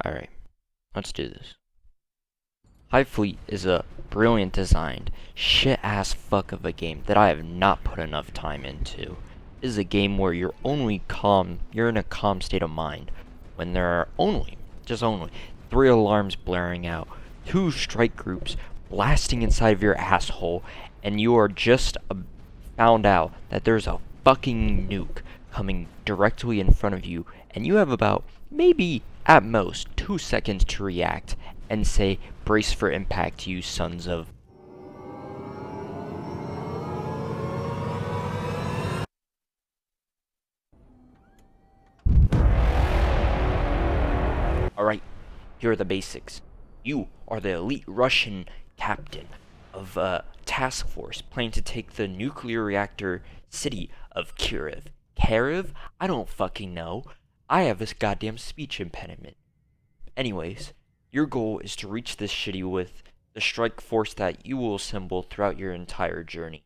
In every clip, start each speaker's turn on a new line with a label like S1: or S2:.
S1: Alright, let's do this. Hive Fleet is a brilliant designed, shit-ass fuck of a game that I have not put enough time into. It is a game where you're in a calm state of mind when there are just only, 3 alarms blaring out, 2 strike groups blasting inside of your asshole, and you are just found out that there's a fucking nuke coming directly in front of you, and you have about, maybe at most, 2 seconds to react and say, brace for impact, you sons of... Alright, here are the basics. You are the elite Russian captain of a task force planning to take the nuclear reactor city of Kiev. Kiev? I don't fucking know. I have this goddamn speech impediment. Anyways, your goal is to reach this city with the strike force that you will assemble throughout your entire journey.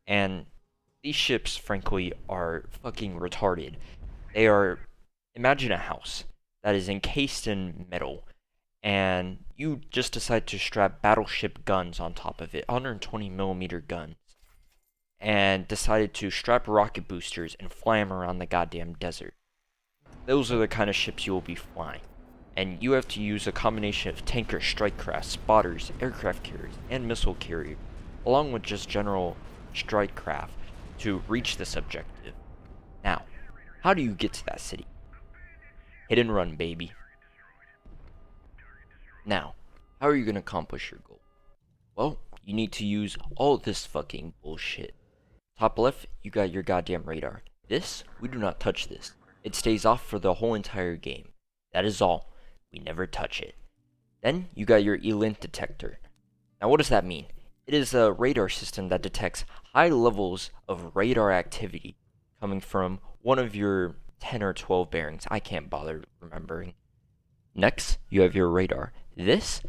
S1: And these ships, frankly, are fucking retarded. They are, imagine a house that is encased in metal, and you just decide to strap battleship guns on top of it, 120mm guns, and decided to strap rocket boosters and fly them around the goddamn desert. Those are the kind of ships you will be flying. And you have to use a combination of tanker, strike craft, spotters, aircraft carriers, and missile carriers, along with just general strike craft, to reach this objective. Now, how do you get to that city? Hit and run, baby. Now, how are you going to accomplish your goal? Well, you need to use all this fucking bullshit. Top left, you got your goddamn radar. This, we do not touch this. It stays off for the whole entire game. That is all. We never touch it. Then, you got your ELINT detector. Now, what does that mean? It is a radar system that detects high levels of radar activity coming from one of your 10 or 12 bearings. I can't bother remembering. Next, you have your radar. This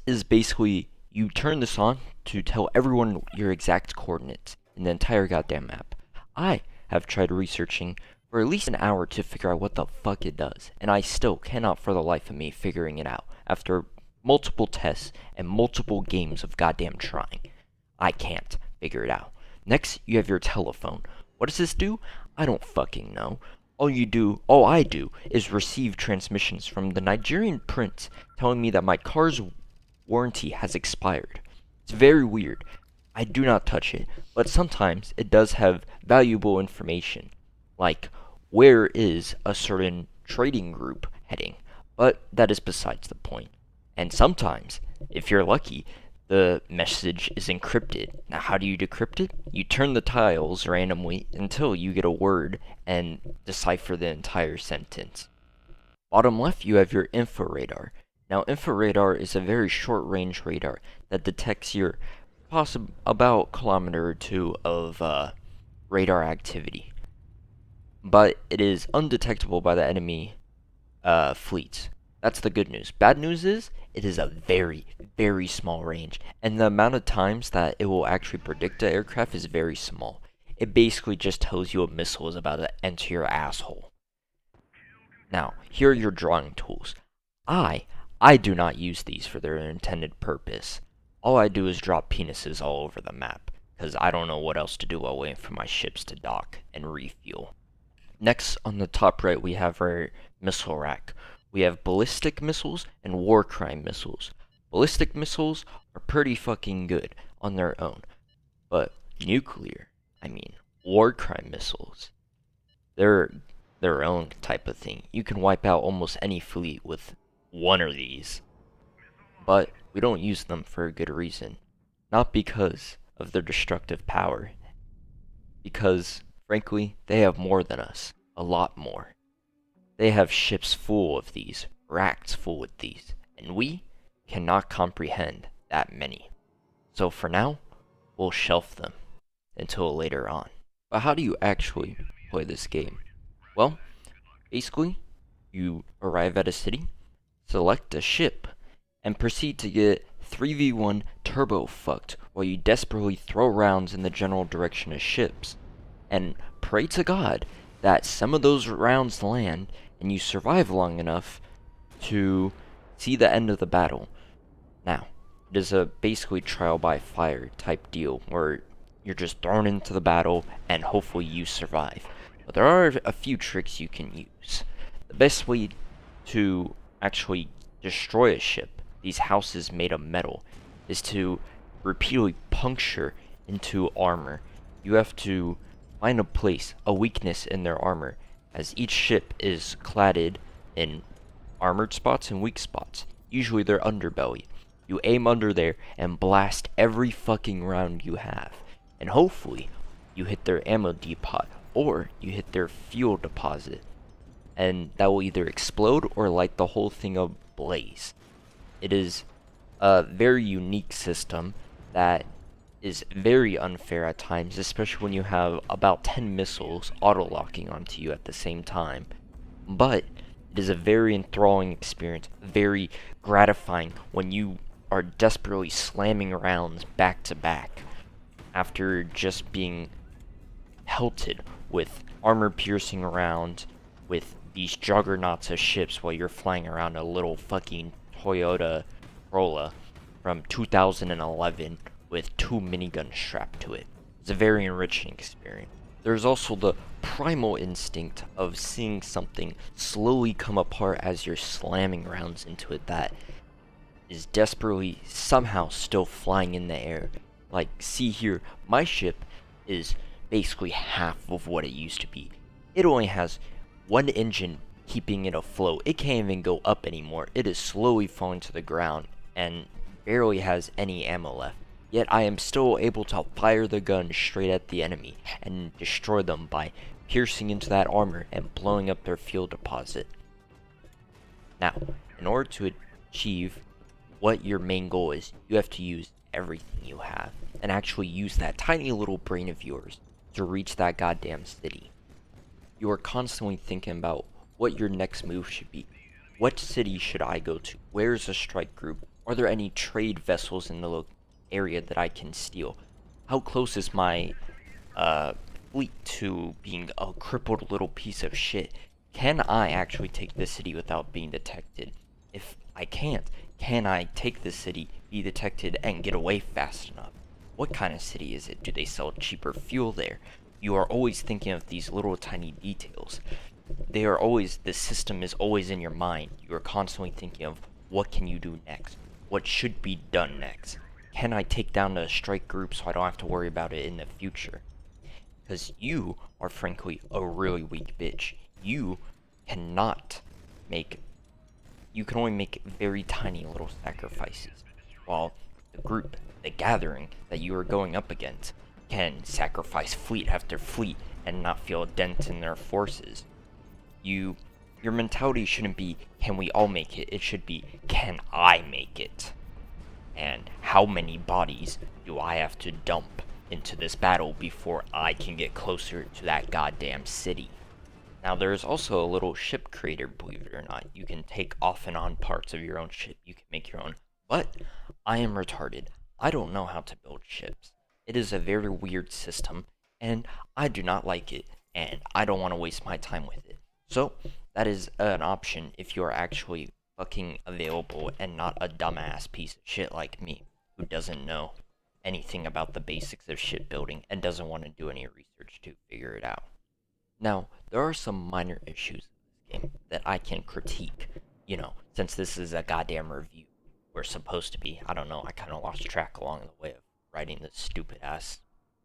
S1: is basically, you turn this on to tell everyone your exact coordinates in the entire goddamn map. I have tried researching for at least an hour to figure out what the fuck it does, and I still cannot for the life of me figuring it out after multiple tests and multiple games of goddamn trying. I can't figure it out. Next, you have your telephone. What does this do? I don't fucking know. All I do is receive transmissions from the Nigerian prince telling me that my car's warranty has expired. It's very weird. I do not touch it, but sometimes it does have valuable information, like where is a certain trading group heading, but that is besides the point. And sometimes, if you're lucky, the message is encrypted. Now, how do you decrypt it? You turn the tiles randomly until you get a word and decipher the entire sentence. Bottom left, you have your info radar. Now, info radar is a very short-range radar that detects your about kilometer or 2 of radar activity. But it is undetectable by the enemy fleets. That's the good news. Bad news is, it is a very, very small range, and the amount of times that it will actually predict the aircraft is very small. It basically just tells you a missile is about to enter your asshole. Now, here are your drawing tools. I do not use these for their intended purpose. All I do is drop penises all over the map, because I don't know what else to do while waiting for my ships to dock and refuel. Next, on the top right, we have our missile rack. We have ballistic missiles and war crime missiles. Ballistic missiles are pretty fucking good on their own, but war crime missiles, they're their own type of thing. You can wipe out almost any fleet with one of these, but we don't use them for a good reason. Not because of their destructive power, because, frankly, they have more than us. A lot more. They have ships full of these, racks full with these, and we cannot comprehend that many. So for now, we'll shelf them until later on. But how do you actually play this game? Well, basically, you arrive at a city, select a ship, and proceed to get 3v1 turbo fucked while you desperately throw rounds in the general direction of ships, and pray to God that some of those rounds land and you survive long enough to see the end of the battle. Now, it is a basically trial by fire type deal where you're just thrown into the battle and hopefully you survive. But there are a few tricks you can use. The best way to actually destroy a ship, these houses made of metal, is to repeatedly puncture into armor. You have to find a place, a weakness in their armor, as each ship is cladded in armored spots and weak spots, usually their underbelly. You aim under there and blast every fucking round you have, and hopefully you hit their ammo depot or you hit their fuel deposit, and that will either explode or light the whole thing ablaze. It is a very unique system that is very unfair at times, especially when you have about 10 missiles auto-locking onto you at the same time. But it is a very enthralling experience, very gratifying when you are desperately slamming rounds back to back after just being pelted with armor-piercing rounds with these juggernauts of ships while you're flying around a little fucking Toyota Corolla from 2011 with 2 miniguns strapped to it. It's a very enriching experience. There's also the primal instinct of seeing something slowly come apart as you're slamming rounds into it that is desperately somehow still flying in the air. Like, see here, my ship is basically half of what it used to be. It only has one engine keeping it afloat. It can't even go up anymore. It is slowly falling to the ground and barely has any ammo left. Yet I am still able to fire the gun straight at the enemy and destroy them by piercing into that armor and blowing up their fuel deposit. Now, in order to achieve what your main goal is, you have to use everything you have and actually use that tiny little brain of yours to reach that goddamn city. You are constantly thinking about what your next move should be. What city should I go to? Where's a strike group? Are there any trade vessels in the area that I can steal? How close is my fleet to being a crippled little piece of shit? Can I actually take this city without being detected? If I can't, can I take this city, be detected, and get away fast enough? What kind of city is it? Do they sell cheaper fuel there? You are always thinking of these little tiny details. The system is always in your mind. You are constantly thinking of what can you do next? What should be done next? Can I take down a strike group so I don't have to worry about it in the future? Because you are frankly a really weak bitch. You can only make very tiny little sacrifices, while the group, the gathering that you are going up against, can sacrifice fleet after fleet and not feel a dent in their forces. Your mentality shouldn't be, can we all make it? It should be, can I make it? And how many bodies do I have to dump into this battle before I can get closer to that goddamn city? Now, there is also a little ship creator, believe it or not. You can take off and on parts of your own ship. You can make your own. But I am retarded. I don't know how to build ships. It is a very weird system, and I do not like it, and I don't want to waste my time with it. So, that is an option if you are actually fucking available and not a dumbass piece of shit like me, who doesn't know anything about the basics of shipbuilding and doesn't want to do any research to figure it out. Now, there are some minor issues in this game that I can critique, since this is a goddamn review. We're supposed to be. I don't know, I kind of lost track along the way of writing this stupid ass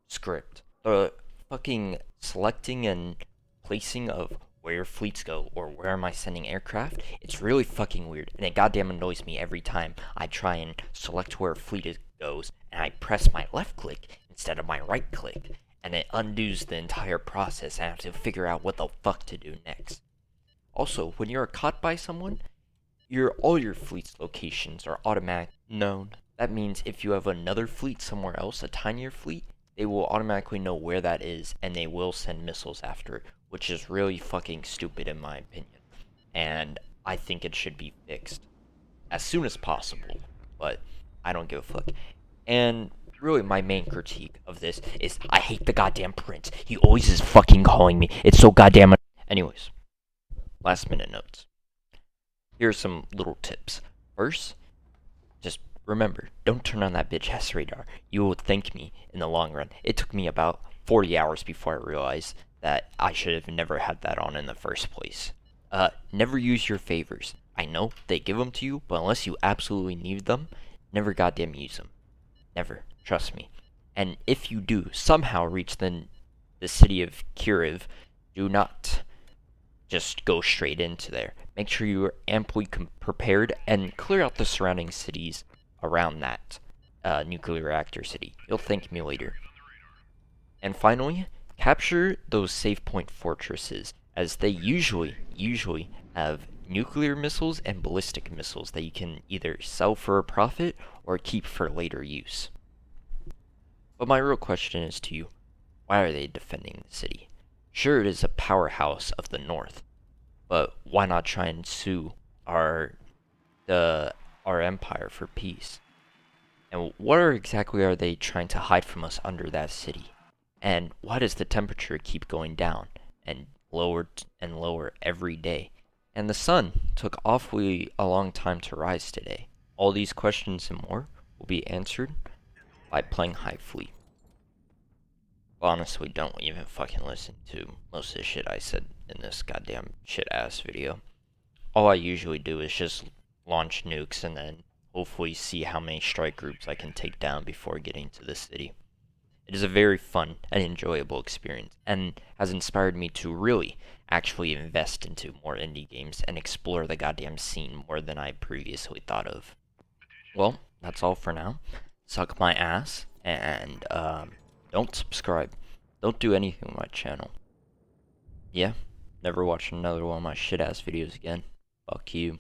S1: script. The fucking selecting and placing of where your fleets go or where am I sending aircraft, it's really fucking weird, and it goddamn annoys me every time I try and select where a fleet goes and I press my left click instead of my right click, and it undoes the entire process and I have to figure out what the fuck to do next. Also, when you're caught by someone, all your fleet's locations are automatically known. That means if you have another fleet somewhere else, a tinier fleet, they will automatically know where that is, and they will send missiles after it, which is really fucking stupid in my opinion. And I think it should be fixed as soon as possible, but I don't give a fuck. And really my main critique of this is I hate the goddamn prince. He always is fucking calling me. It's so goddamn... Anyways, last minute notes. Here are some little tips. First, just remember, don't turn on that bitch ass radar. You will thank me in the long run. It took me about 40 hours before I realized that I should have never had that on in the first place. Never use your favors. I know they give them to you, but unless you absolutely need them, never goddamn use them. Never. Trust me. And if you do somehow reach the city of Kiriv, do not just go straight into there. Make sure you are amply prepared and clear out the surrounding cities around that nuclear reactor city. You'll thank me later. And finally, capture those save point fortresses, as they usually have nuclear missiles and ballistic missiles that you can either sell for a profit or keep for later use. But my real question is to you, why are they defending the city? Sure, it is a powerhouse of the North, but why not try and sue our empire for peace? And what exactly are they trying to hide from us under that city? And why does the temperature keep going down and lower and lower every day? And the sun took awfully a long time to rise today. All these questions and more will be answered by playing Hive Fleet. Honestly, don't even fucking listen to most of the shit I said in this goddamn shit-ass video. All I usually do is just launch nukes and then hopefully see how many strike groups I can take down before getting to the city. It is a very fun and enjoyable experience, and has inspired me to really actually invest into more indie games and explore the goddamn scene more than I previously thought of. Well, that's all for now. Suck my ass, and don't subscribe. Don't do anything with my channel. Yeah, never watch another one of my shit ass videos again. Fuck you.